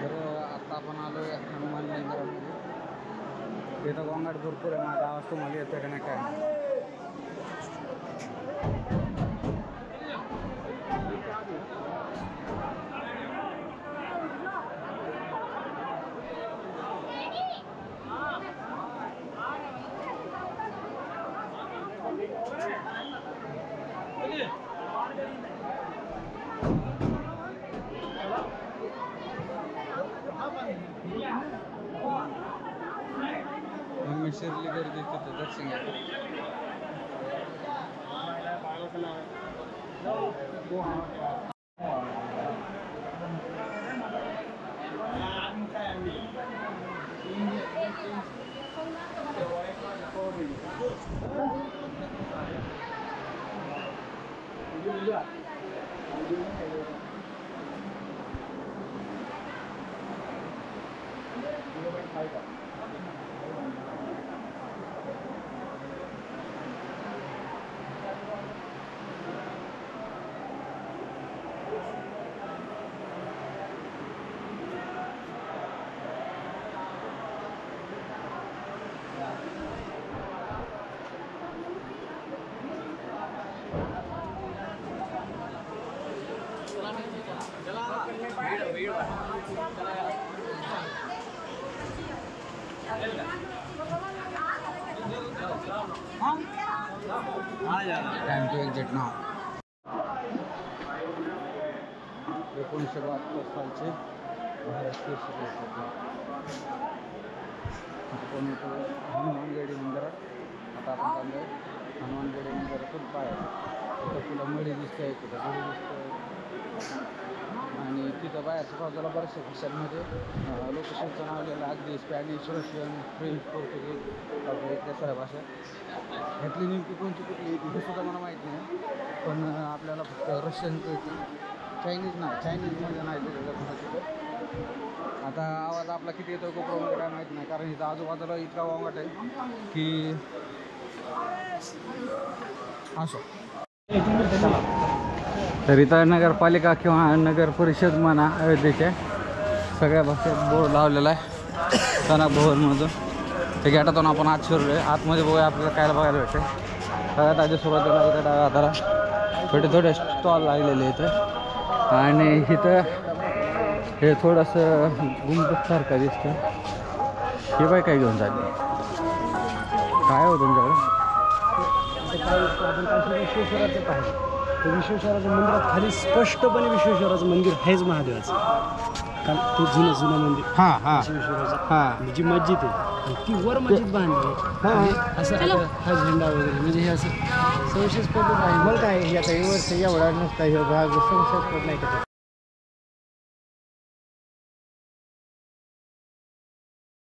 तर आता आपण आलो आहे हनुमान मंदिरामध्ये. इथं गोंगाट भरपूर आहे. माझा आवाज तुम्हाला येतो का नाही काय मम्मी शिरली गर्दी तिथं दर्शन टाइम टू एक्झिट नाव. 1972 सालचे महाराष्ट्र आपण येतो हनुमानगडी मंदिरात. आता आपण चाललो आहे हनुमानगडी मंदिरातून बाहेर. तिथं तुला मळी दिसते, कुठं मळी दिसतं आणि तिथं बाहेरच्या बाजूला बऱ्याचशा भाषांमध्ये लोकेशनचं नाव लिहिलं. अगदी स्पॅनिश, रशियन, फ्रेंच, पोर्तुगीज वगैरे इथल्या सगळ्या भाषा. ह्यातली नेमकी कोणती कुठली येते हे सुद्धा मला माहिती नाही, पण आपल्याला फक्त रशियन कळते. चायनीज नाही, चायनीजमध्ये नाही तिथं. आता आवाज आपला किती येतो गोप्रोमध्ये काय माहीत नाही, कारण इथं आजूबाजूला इतका वांगट आहे की असो. तर इथं नगरपालिका किंवा नगर परिषद म्हणा अयोध्येच्या सगळ्या भाषेत बोर्ड लावलेला आहे कनक भवनमधून. ते गेटातून आपण आत शिरलो आहे. आतमध्ये बघूया आपल्याला काय बघायला भेटते. सगळ्यात आधी सुरुवातीला इथं डाव्या हाताला छोटे छोटे स्टॉल लागलेले इथं आणि इथं हे थोडंसं गुंबदसारखं दिसतं. हे बाय काय घेऊन चालले काय हो तुमच्याकडे? विश्वेश्वराचं पाहिजे. विश्वेश्वराच्या मंदिरात खाली स्पष्टपणे विश्वेश्वराचं मंदिर आहेच महादेवाचं. कारण ते जुनं मंदिर विश्वेश्वराचं जी मस्जिद आहे ती वर मस्जिद बांधली असं हा झेंडा वगैरे म्हणजे हे असं संशयास्पद आहे. मला काय याचा वर्ष एवढा नसता हे भाग संशयास्पद नाही का.